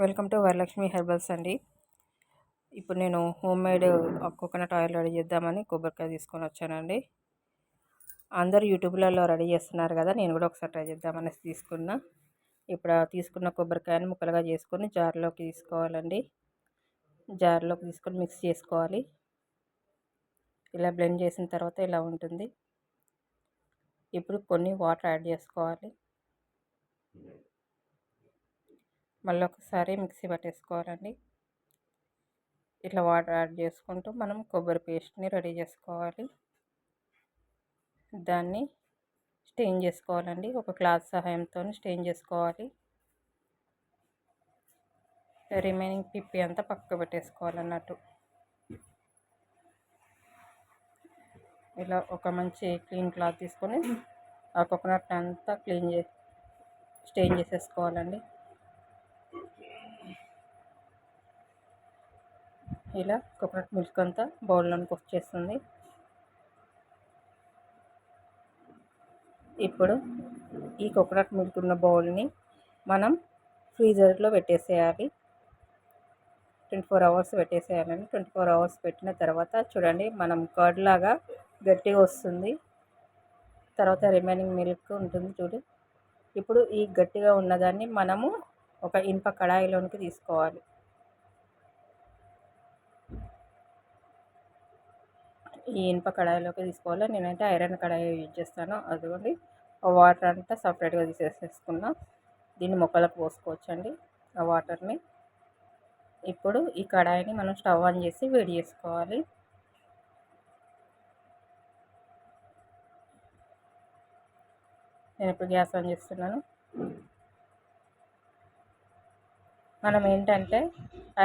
Welcome to Varalakshmi herbals అండి. ఇప్పుడు నేను home made coconut oil ready చేద్దామని కొబ్బరికాయ తీసుకొని వచ్చానండి. అందరూ యూట్యూబ్లలో రెడీ చేస్తున్నారు కదా, నేను కూడా ఒకసారి ట్రై చేద్దామనేసి తీసుకున్నా. ఇప్పుడు తీసుకున్న కొబ్బరికాయని ముక్కలుగా చేసుకొని జార్లోకి తీసుకోవాలండి. జార్లోకి తీసుకొని మిక్స్ చేసుకోవాలి. ఇలా బ్లెండ్ చేసిన తర్వాత ఇలా ఉంటుంది. ఇప్పుడు కొన్ని వాటర్ యాడ్ చేసుకోవాలి. మళ్ళీ ఒకసారి మిక్సీ పట్టేసుకోవాలండి. ఇట్లా వాటర్ యాడ్ చేసుకుంటూ మనం కొబ్బరి పేస్ట్ని రెడీ చేసుకోవాలి. దాన్ని స్టెయిన్ చేసుకోవాలండి. ఒక క్లాత్ సహాయంతో స్టెయిన్ చేసుకోవాలి. రిమైనింగ్ పిప్పి అంతా పక్కకు పెట్టేసుకోవాలన్నట్టు. ఇలా ఒక మంచి క్లీన్ క్లాత్ తీసుకొని ఆ కోకోనట్ అంతా స్టెయిన్ చేసేసుకోవాలండి. ఇలా కోకోనట్ మిల్క్ అంతా బౌల్లోనికి వచ్చేస్తుంది. ఇప్పుడు ఈ కోకోనట్ మిల్క్ ఉన్న బౌల్ని మనం ఫ్రీజర్లో పెట్టేసేయాలి. 24 అవర్స్ పెట్టేసేయాలండి. 24 అవర్స్ పెట్టిన తర్వాత చూడండి, మనం కర్డ్ లాగా గట్టిగా వస్తుంది. తర్వాత రిమైనింగ్ మిల్క్ ఉంటుంది చూడు. ఇప్పుడు ఈ గట్టిగా ఉన్నదాన్ని మనము ఒక ఇనుప కడాయిలోనికి తీసుకోవాలి. ఈ ఇనుప కడాయిలోకి తీసుకోవాలి. నేనైతే ఐరన్ కడాయి యూజ్ చేస్తాను. అదిగోండి, వాటర్ అంతా సపరేట్గా తీసేసుకున్నా. దీన్ని మొక్కలకు పోసుకోవచ్చండి ఆ వాటర్ని. ఇప్పుడు ఈ కడాయిని మనం స్టవ్ ఆన్ చేసి వేడి చేసుకోవాలి. నేను ఇప్పుడు గ్యాస్ ఆన్ చేస్తున్నాను. మనం ఏంటంటే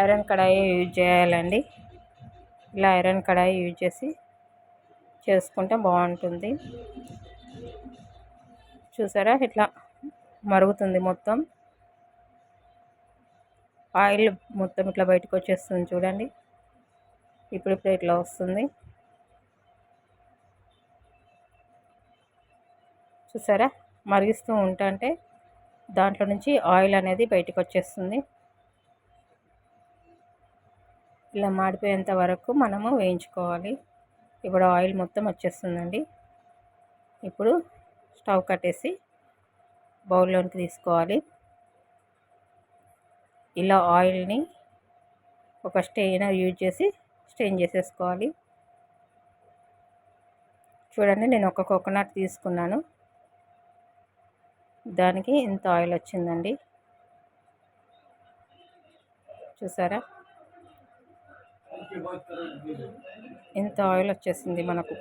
ఐరన్ కడాయి యూజ్ చేయాలండి. ఇలా ఐరన్ కడాయి యూజ్ చేసి చేసుకుంటే బాగుంటుంది. చూసారా, ఇట్లా మరుగుతుంది మొత్తం. ఆయిల్ మొత్తం ఇట్లా బయటకు వచ్చేస్తుంది చూడండి. ఇప్పుడు ఇట్లా వస్తుంది. చూసారా, మరిగిస్తూ ఉంటే దాంట్లో నుంచి ఆయిల్ అనేది బయటకు వచ్చేస్తుంది. ఇలా మాడిపోయేంత వరకు మనము వేయించుకోవాలి. ఇప్పుడు ఆయిల్ మొత్తం వచ్చేస్తుందండి. ఇప్పుడు స్టవ్ కట్టేసి బౌల్లోనికి తీసుకోవాలి. ఇలా ఆయిల్ని ఒక స్టెయినర్ యూజ్ చేసి స్టెయిన్ చేసేసుకోవాలి. చూడండి, నేను ఒక కోకోనట్ తీసుకున్నాను, దానికి ఇంత ఆయిల్ వచ్చిందండి. చూసారా, ఇంత ఆయిల్ వచ్చేసింది మనకు.